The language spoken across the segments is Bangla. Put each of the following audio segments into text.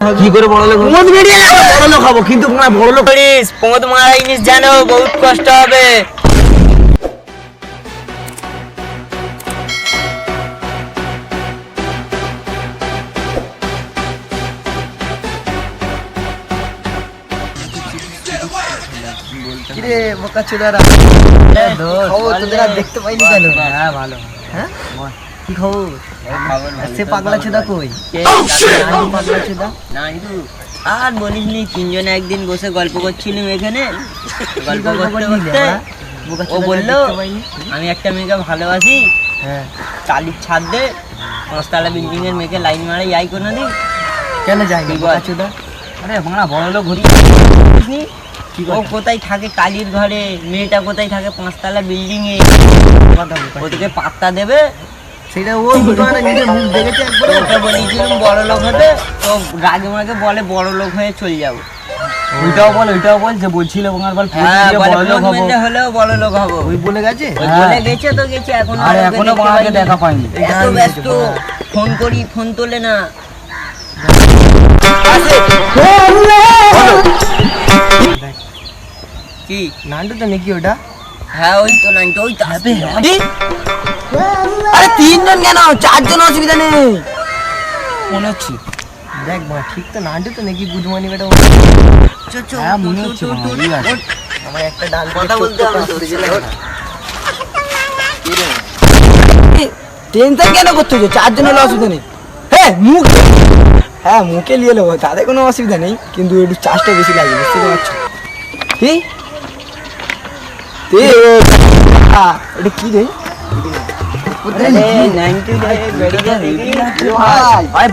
কি করে বড় লোক মদ বেরিয়ে বড় লোক হবো, কিন্তু তোমরা বড় লোক করিস পদ মারা জিনিস জানো বহুত কষ্ট হবে। কিরে বোকা চুদারা তোদের দেখতে পাইনি কেন? হ্যাঁ ভালো। হ্যাঁ কি খবর? সে পাগলা চুদা কই? পাগলা চুদা আর বলিসনি, তিনজনে একদিন বসে গল্প করছিলাম এখানে। গল্প করতে করতে ও বললো আমি একটা মেয়েকে ভালোবাসি, হ্যাঁ টালির ছাদ দে 5 তলা বিল্ডিং এর মেয়েকে লাইন মারে যাই কোনো দিন। কেন যায়নি বোকা চুদা? আরে বাংলা বড় লোক ঘুরি ও কোথায় থাকে কালির ঘরে, মেয়েটা কোথায় থাকে 5 তলা বিল্ডিং এ, ওদেরকে পাত্তা দেবে সেটা ও নিজের মুখ দেখেছে একবার। ওকে বলেছিলাম বড় লোক হবে, তো রাগে মাগে বলে বড় লোক হয়ে চলে যাবো। ওইটাও বল যে বলছিল বঙ্গার বল বড় লোক হলেও বড় লোক হবো। ওই বলে গেছে, ওই বলে গেছে তো গেছে, এখনো আর এখনো বাংলাকে দেখা পাইনি। এত ব্যস্ত, ফোন করি ফোন তোলে না। কি নান্টু তো নাকি ওটা? হ্যাঁ ওই তো নাইন তো ওই তো আসবে। আরে তিনজন কেন, চারজন অসুবিধা নেই মনে হচ্ছে। দেখ মা ঠিক তো নান্টু তো নাকি গুড মর্নিং বেটা। হ্যাঁ মনে হচ্ছে আমার একটা ডাল কথা বলতে হবে তো। টেনশন কেন করছো? চারজন হলে অসুবিধা নেই। হ্যাঁ মুখে নিয়ে নেবো, তাদের কোনো অসুবিধা নেই, কিন্তু একটু চার্জটা বেশি লাগবে, বুঝতে পারছো? এটা কি রে?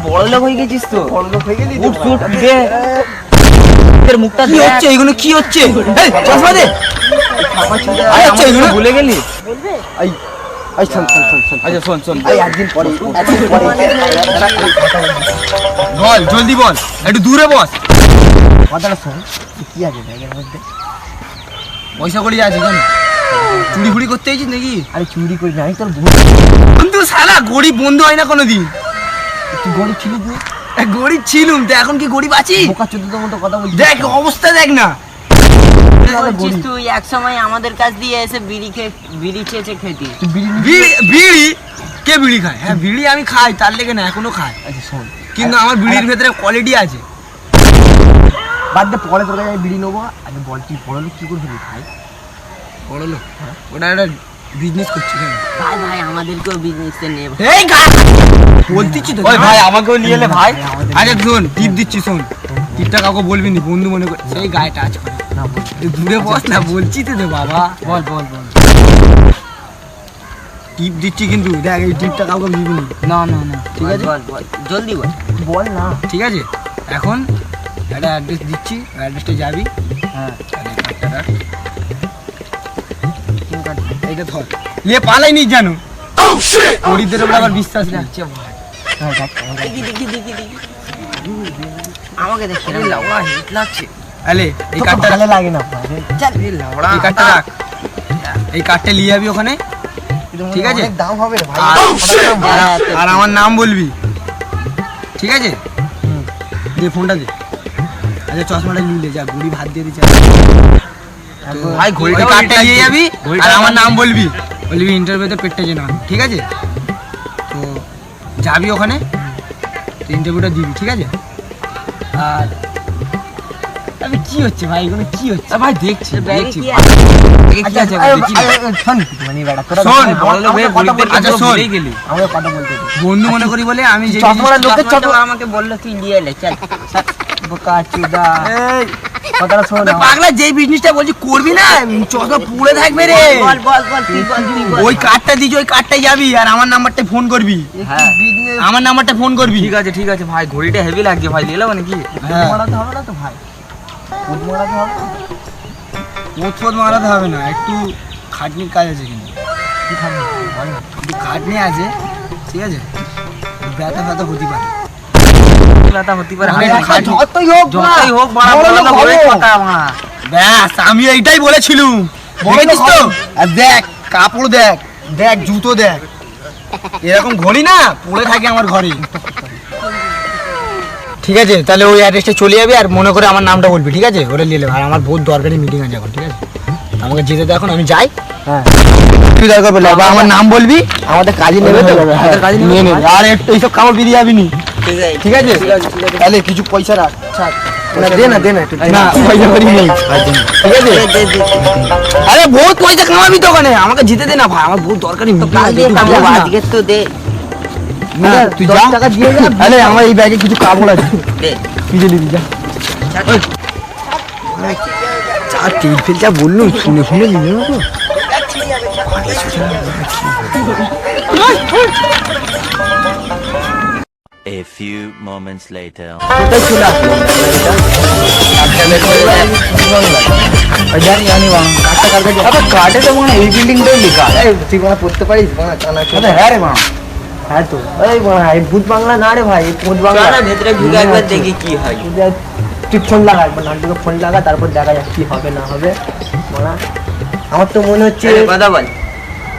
বড় লোক হয়ে গেছিস তো, বড় লোক হয়ে গেলি। মুখটা কি হচ্ছে? এগুলো কি হচ্ছে? চশমা দে। ভুলে গেলি? আচ্ছা শোন একদিন পরে বল, জলদি বল, একটু দূরে বস। কথাটা শোন, কি আছে ব্যাগের মধ্যে? পয়সা করি আছে কেন? চুরি ফুড়ি করতে এসেছিস নাকি? আরে চুরি করি না, আমি তোর বন্ধু। শালা গরিব বন্ধু হয় না কোনোদিন। তুই গরিব ছিলি? গরিব ছিলুম তো, এখন কি গরিব আছি? বোকা চোদ্দ মতো কথা বলছিস। দেখ অবস্থা দেখ না। তুই এক সময় আমাদের কাছ দিয়ে এসে বিড়ি চেয়েছে খেতি। বিড়ি কে বিড়ি খায়? হ্যাঁ বিড়ি আমি খাই, তার লেগে না, এখনো খাই। আচ্ছা শোন, কিন্তু আমার বিড়ির ভেতরে কোয়ালিটি আছে। বাদ দে, পরে তোর কাছে বিড়ি নেবো। আগে বল তুই বড় লোক কি করবি? ভাই বড় লোক ওটা একটা বিজনেস করছি। ভাই আমাদেরকেও বিজনেসে নিয়ে বলতেছি তো ভাই, আমাকেও নিয়ে এলে ভাই। আরে শোন, টিপ দিচ্ছি, শোন টিপটা কাউকে বলবি নি, বন্ধু মনে করে। সেই গায়ে টাচ করে না, দূরে বস না, বলছি তো বাবা। বল টিপ দিচ্ছি, কিন্তু দেখ এই টিপটা কাউকে দিবি না। ঠিক আছে বল জলদি বল না। ঠিক আছে, এখন একটা অ্যাড্রেস দিচ্ছি, অ্যাড্রেসটা যাবি। হ্যাঁ এইটা ধর, নিয়ে পালাই নি জানো। গরিবদের উপর আবার বিশ্বাস রাখছে ভাই। আমাকে দেখতে হিট লাগছে। আলে এই কার্ডটা ভালো লাগে না, এই কার্ডটা রাখ, এই কার্ডটা নিয়ে যাবি ওখানে, ঠিক আছে? দাম হবে ভাই। আর আমার নাম বলবি, ঠিক আছে? দে ফোনটা দে। আচ্ছা চশমাটা নিয়ে যা, ঘড়ি ভাত দিয়ে দিচ্ছি ভাই। ঘড়িটা কার্ডটা নিয়ে যাবি, আর আমার নাম বলবি ইন্টারভিউতে পেটটা যে নাম, ঠিক আছে? তো যাবি ওখানে, ইন্টারভিউটা দিবি, ঠিক আছে? আর আমি কি হচ্ছে ভাই, এগুলো কি হচ্ছে ভাই? দেখছি বন্ধু মনে করি বলে আমি আমাকে বললো তুই নিয়ে এলে। চল পাগলা, যেই বিজনেসটা বলছি করবি না, চশমা পুড়ে থাকবে রে। ওই কার্ডটা দিচ্ছি, ওই কার্ডটাই যাবি, আর আমার নাম্বারটা ফোন করবি। আমার নাম্বারটা ফোন করবি। ঠিক আছে ভাই, ঘড়িটা হেভি লাগছে ভাই, নিয়ে নেবো নাকি? মারাতে হবে না তো ভাই, পোদ মারাতে হবে না, একটু খাটনির কাজ আছে। কিন্তু কি খাটনি? একটু খাটনি আছে, ঠিক আছে? ব্যথা হতে পারে, আমি এইটাই বলেছিলুম। দেখ কাপড় দেখ জুতো দেখ, এরকম ঘড়ি না পড়ে থাকে আমার ঘরে। ঠিক আছে, তাহলে ওই অ্যাড্রেসটা চলে যাবে আর মনে করে আমার নামটা বলবি, ঠিক আছে? ওরা নিয়ে নেবে। আর আমার বহুত দরকারি মিটিং আছে এখন, ঠিক আছে? আমাকে যেতে দে এখন, আমি যাই। হ্যাঁ তুই দরকার পড়লে আবার আমার নাম বলবি, আমাদের কাজে নেবে তো, আমাদের কাজে নিয়ে নেবে। আর এইসব কামড় বেরিয়ে যাবি নি, ঠিক আছে ঠিক আছে? তাহলে কিছু পয়সা রাখ, ছাড়। দে না একটু না পয়সা করি নেই, ঠিক আছে? আরে বহুত পয়সা কামাবি তো ওখানে, আমাকে যেতে দে না ভাই, আমার বহুত দরকারি মিটিং কাল আছে। দিয়ে তুই কামাবো, যাস না। আজকে তো দে না তুই 10 যা, টাকা দিয়ে যা। আরে আমার এই ব্যাগে কিছু কাপড় আছে, দে তুই যে নিবি যা। যা তেল ফেল যা বললো শুনে শুনে নিবি না তো। A few moments later. কোথায় চলে আসলো কার্ডে তো মনে হয় এই বিল্ডিংটাই লেখা। তুই মানে পড়তে পারিস বানা টানা আরে হ্যাঁ রে মা, হ্যাঁ তো এই বানা এই ভূত বাংলা না রে ভাই, এই ভূত বাংলা চল না ভেতরে ঢুকে একবার দেখি কি হয়। তুই ফোন লাগা একবার, নাটুকে ফোন লাগা, তারপর দেখা যাক কি হবে না হবে। বানা আমার তো মনে হচ্ছে আরে কথা বল।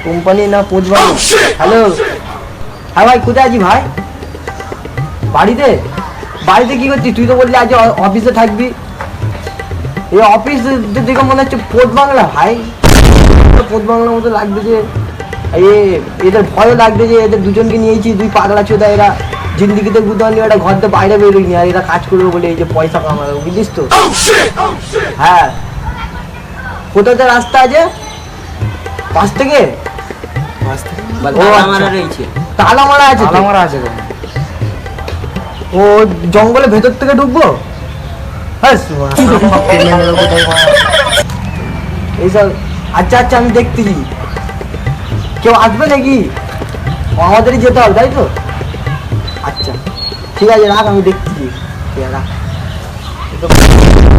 কোম্পানি না ভূত বাংলা। হ্যালো হ্যাঁ ভাই, কোথায় আছিস ভাই? বাড়িতে? বাড়িতে কি করছিস? তুই তো বললি আজ অফিসে থাকবি। এই অফিস দেখে মনে হচ্ছে পোত বাংলা ভাই, পোত বাংলার মতো লাগবে যে। এদের ভয়ও লাগবে যে এদের দুজনকে নিয়েছি, দুই পাগলা চোদা, এরা জিন্দিগিতে বুঝতে একটা ঘর থেকে বাইরে বেরোয়নি, আর এরা কাজ করবে বলে এই যে পয়সা কামাবে, বুঝিস তো? হ্যাঁ, কোথাতে রাস্তা আছে? পাশ থেকে? ও তালা আচ্ছা। মারা রয়েছে। তালা মারা আছে তো? আমার আছে তো। ও জঙ্গলের ভেতর থেকে ঢুকবো? হ্যাঁ এইসব। আচ্ছা আচ্ছা, আমি দেখতেছি। কেউ আসবে নাকি? ও, আমাদেরই যেতে হবে তাই তো? আচ্ছা ঠিক আছে, রাখ, আমি দেখতেছি। ঠিক আছে, রাখ।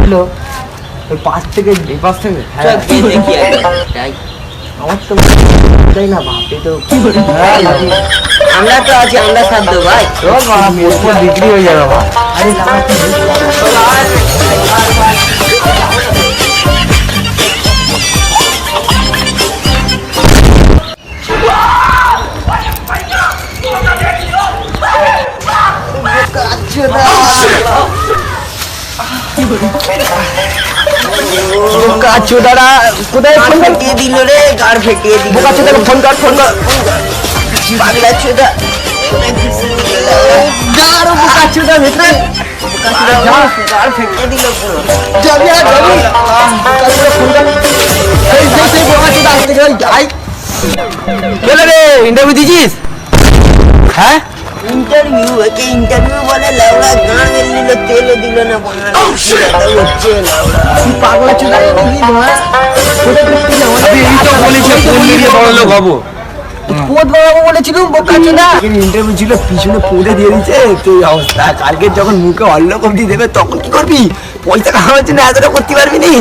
হ্যালো, ওই পাশ থেকে, এই পাশ থেকে? চল হ্যাঁ, গিয়ে দেখি একবার। যাই। আমার তো তাই না ভাবতে তো। আমরা তো আছি, আমরা সাথ দেবো ভাই। বিক্রি হয়ে যাবে ভাই। আরে না, চোদারা কোথায়? গাড় ফোন কর, ফেটিয়ে দিল রে, গাড় ফেটিয়ে দিল। বোকা চোদারা ফোন কর, ফোন কর। পাগলা চোদা। যারো বোকা চোদা ভেতরে গাড় ফেটিয়ে দিল পুরো। যাবি আর যাবি। বোকা চোদা ফোন কর। সেই বোকা চোদা আসতে গেল। আই কেন রে, ইন্টারভিউ দিছিস? হ্যাঁ ইন্টারভিউ, একে ইন্টারভিউ বলে লাউড়া, গান মেরে দিল, তেলও দিল না, বাংলা হচ্ছে লাউড়া। তুই পাগলা চোদা কি ভাই? কোথায় ঢুকছিস আমাদের? এই তো বলেছে ফোন মেরে বড় লোক হবো। পোদ বাবাবু বলেছিলুম, বোকা চোদা। ইন্টারভিউ ছিল, পিছনে পড়ে দিয়ে দিচ্ছে তো এই অবস্থা। কালকে যখন মুখে অল্ল কমতি দেবে তখন কি করবি? পয়সা কামানোর জন্য এতটা করতে পারবি নি?